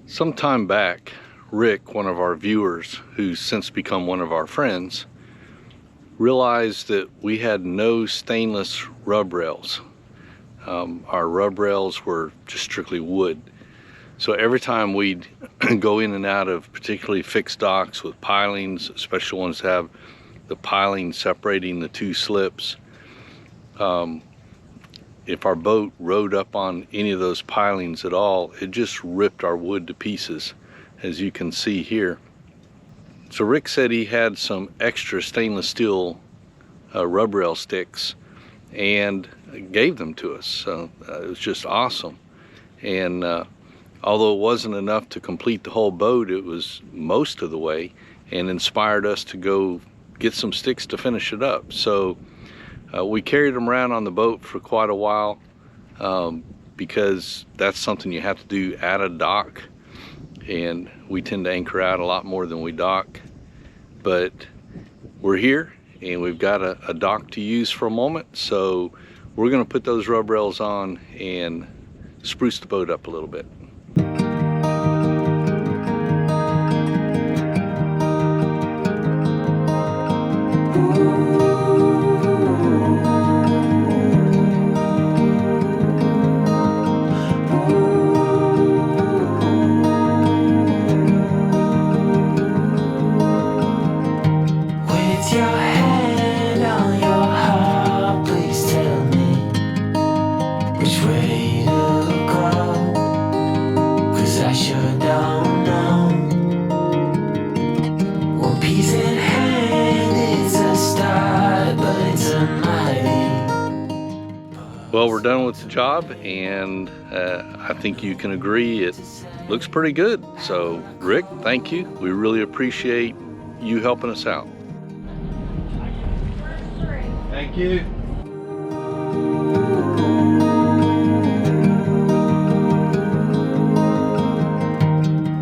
Some time back, Rick, one of our viewers, who's since become one of our friends, realized that we had no stainless rub rails. Our rub rails were just strictly wood. So every time we'd go in and out of particularly fixed docks with pilings, especially ones that have the piling separating the two slips, if our boat rode up on any of those pilings at all, it just ripped our wood to pieces, as you can see here. So Rick said he had some extra stainless steel rub rail sticks and gave them to us. So it was just awesome. And although it wasn't enough to complete the whole boat, it was most of the way and inspired us to go get some sticks to finish it up. So we carried them around on the boat for quite a while because that's something you have to do at a dock, and we tend to anchor out a lot more than we dock. But we're here and we've got a dock to use for a moment, so we're going to put those rub rails on and spruce the boat up a little bit. Well, we're done with the job, and I think you can agree it looks pretty good. So, Rick, thank you. We really appreciate you helping us out. Thank you.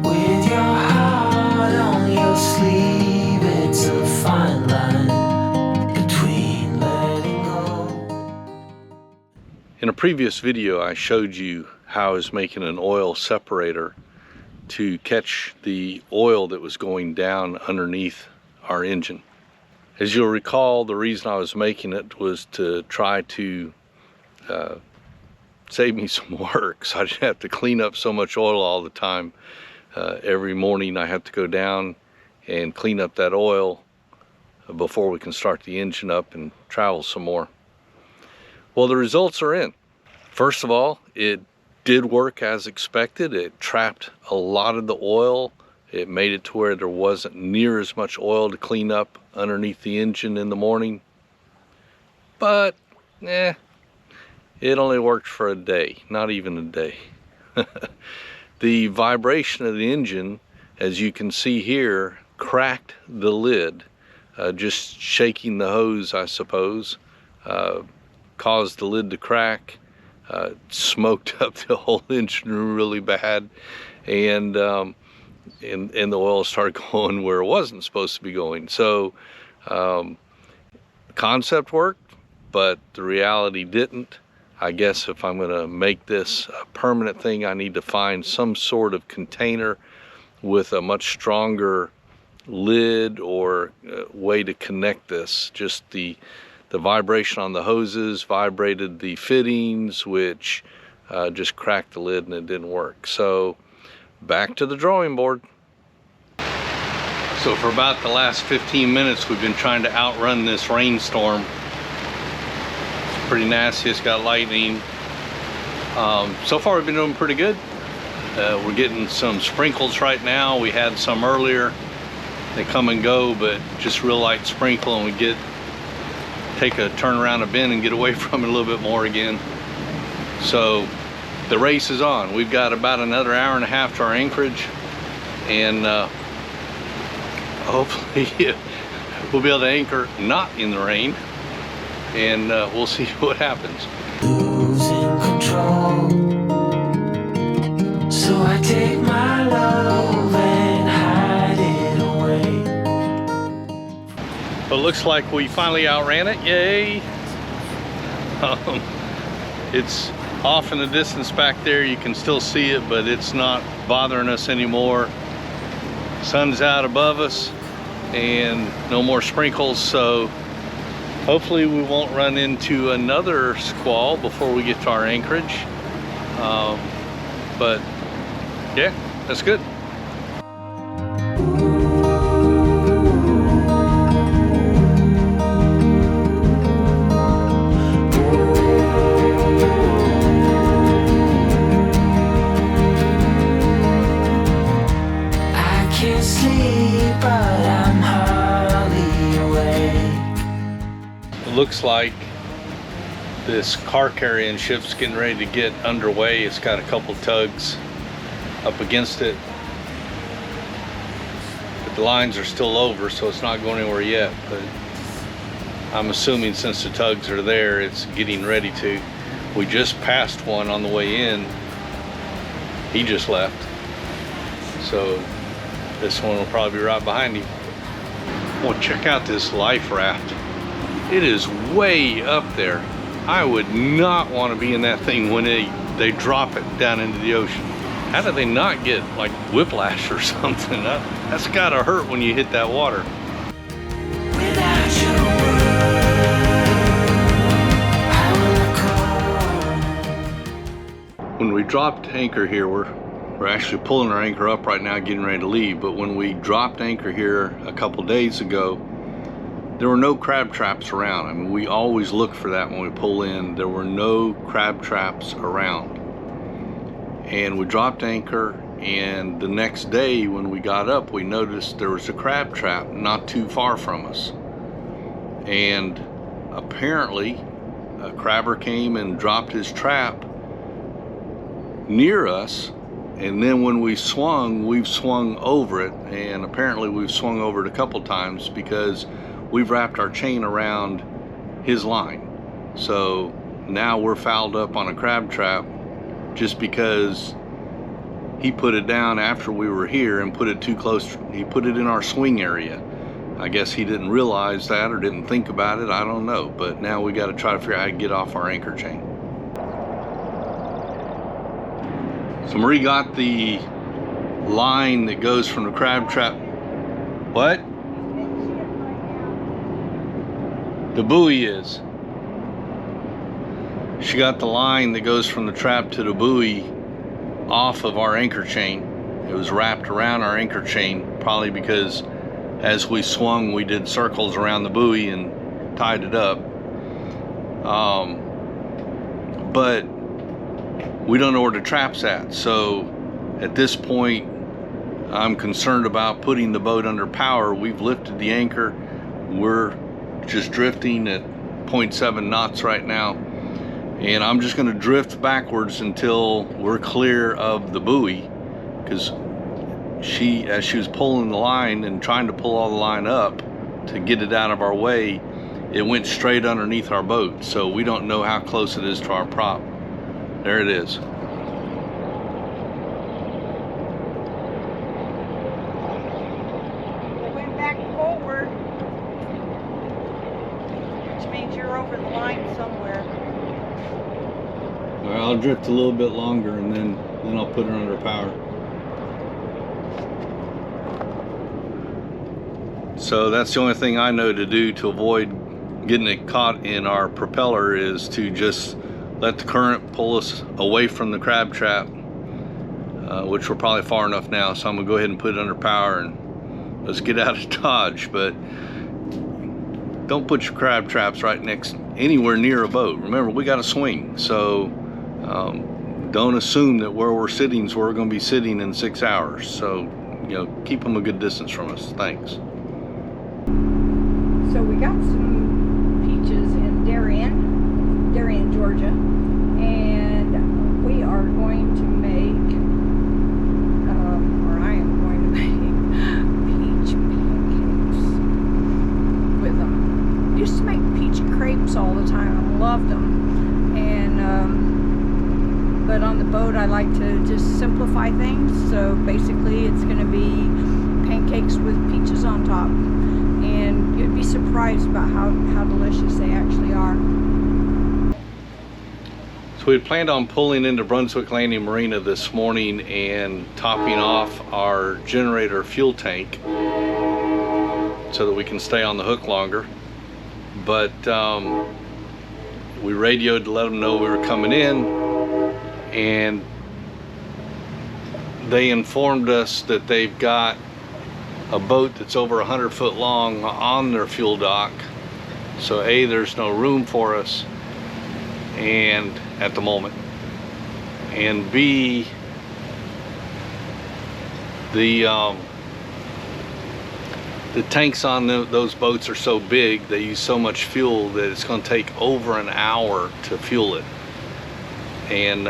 With your heart on your sleeve, it's a fine line between letting go. In a previous video, I showed you how I was making an oil separator to catch the oil that was going down underneath our engine. As you'll recall, the reason I was making it was to try to save me some work, so I didn't have to clean up so much oil all the time. Every morning I have to go down and clean up that oil before we can start the engine up and travel some more. Well, the results are in. First of all, it did work as expected. It trapped a lot of the oil. It made it to where there wasn't near as much oil to clean up underneath the engine in the morning. But, it only worked for a day, not even a day. The vibration of the engine, as you can see here, cracked the lid. Just shaking the hose, I suppose, caused the lid to crack. Smoked up the whole engine really bad, and the oil started going where it wasn't supposed to be going. So the concept worked, but the reality didn't. I guess if I'm going to make this a permanent thing, I need to find some sort of container with a much stronger lid or way to connect this. Just the vibration on the hoses vibrated the fittings, which just cracked the lid, and it didn't work. So back to the drawing board. So for about the last 15 minutes, we've been trying to outrun this rainstorm. It's pretty nasty. It's got lightning. So far we've been doing pretty good. We're getting some sprinkles right now. We had some earlier. They come and go, but just real light sprinkle, and we take a turn around a bend and get away from it a little bit more again. So the race is on. We've got about another hour and a half to our anchorage, and hopefully we'll be able to anchor not in the rain, and we'll see what happens. Losing control, so I take my love and hide it away. But it looks like we finally outran it. Yay! It's Off in the distance back there, you can still see it, but it's not bothering us anymore. Sun's out above us and no more sprinkles, so hopefully we won't run into another squall before we get to our anchorage. But yeah, that's good. Looks like this car carrying ship's getting ready to get underway. It's got a couple tugs up against it, but the lines are still over, so it's not going anywhere yet. But I'm assuming since the tugs are there, it's getting ready to. We just passed one on the way in. He just left, so this one will probably be right behind him. Well, check out this life raft. It is way up there. I would not want to be in that thing when they drop it down into the ocean. How do they not get like whiplash or something? That's gotta hurt when you hit that water. When we dropped anchor here, we're actually pulling our anchor up right now, getting ready to leave. But when we dropped anchor here a couple days ago, there were no crab traps around. I mean, we always look for that when we pull in. There were no crab traps around. And we dropped anchor, and the next day when we got up, we noticed there was a crab trap not too far from us. And apparently a crabber came and dropped his trap near us, and then when we've swung over it, and apparently we've swung over it a couple times because we've wrapped our chain around his line. So now we're fouled up on a crab trap just because he put it down after we were here and put it too close. He put it in our swing area. I guess he didn't realize that or didn't think about it. I don't know. But now we got to try to figure out how to get off our anchor chain. So Marie got the line that goes from the crab trap. What? The buoy is. She got the line that goes from the trap to the buoy off of our anchor chain. It was wrapped around our anchor chain, probably because as we swung, we did circles around the buoy and tied it up. But we don't know where the trap's at. So at this point, I'm concerned about putting the boat under power. We've lifted the anchor. We're just drifting at 0.7 knots right now, and I'm just going to drift backwards until we're clear of the buoy, because as she was pulling the line and trying to pull all the line up to get it out of our way, it went straight underneath our boat, so we don't know how close it is to our prop. There it is. It went back forward, which means you're over the line somewhere. All right, I'll drift a little bit longer, and then I'll put her under power. So that's the only thing I know to do to avoid getting it caught in our propeller, is to just let the current pull us away from the crab trap, which we're probably far enough now. So I'm gonna go ahead and put it under power and let's get out of Dodge. But don't put your crab traps right anywhere near a boat. Remember, we got to swing, so don't assume that where we're sitting is where we're going to be sitting in 6 hours. So, you know, keep them a good distance from us. Thanks. So we got some peaches in Darien, Georgia, and we are going to make, or I am going to make peach pancakes with them. Used to make peach crepes all the time. I loved them, and but on the boat I like to just simplify things. So basically, it's going to be pancakes with peaches on top, and you'd be surprised about how delicious they actually are. So So we had planned on pulling into Brunswick Landing Marina this morning and topping off our generator fuel tank so that we can stay on the hook longer. But we radioed to let them know we were coming in, and they informed us that they've got a boat that's over 100 foot long on their fuel dock. So A, there's no room for us and at the moment, and B, the tanks on those boats are so big, they use so much fuel that it's going to take over an hour to fuel it. And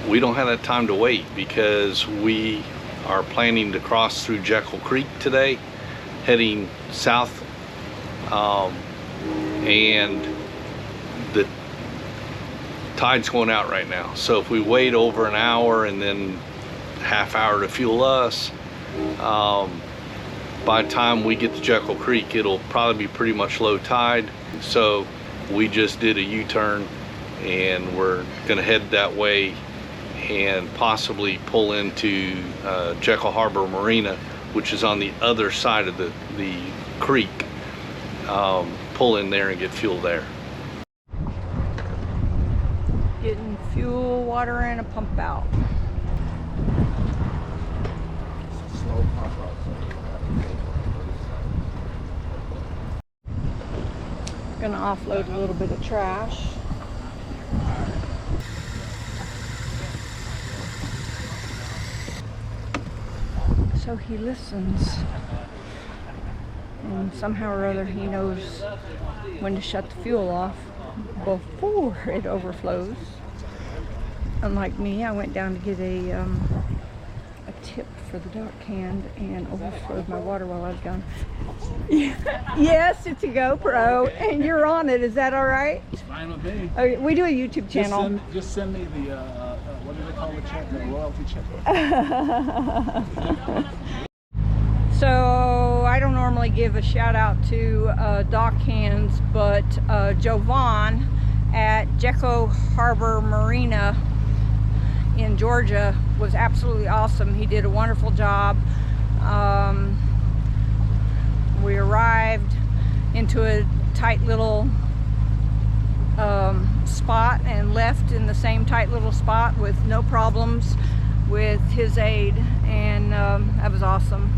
we don't have that time to wait, because we are planning to cross through Jekyll Creek today, heading south, and the tide's going out right now. So if we wait over an hour and then half hour to fuel us, by the time we get to Jekyll Creek, it'll probably be pretty much low tide. So we just did a U-turn, and we're gonna head that way and possibly pull into Jekyll Harbor Marina, which is on the other side of the creek. Pull in there and get fuel there. Getting fuel, water in, a pump out. Slow pump out. Gonna offload a little bit of trash. So he listens, and somehow or other he knows when to shut the fuel off before it overflows. Unlike me, I went down to get a tip for the dock hand and overflowed my water while I was gone. Yes, it's a GoPro, and you're on it. Is that all right? It's fine with me. Okay, we do a YouTube channel. Just send me the, what do they call the check? The royalty check. So I don't normally give a shout out to dock hands, but Jovan at Jekyll Harbor Marina in Georgia was absolutely awesome. He did a wonderful job. We arrived into a tight little spot and left in the same tight little spot with no problems with his aid, and that was awesome.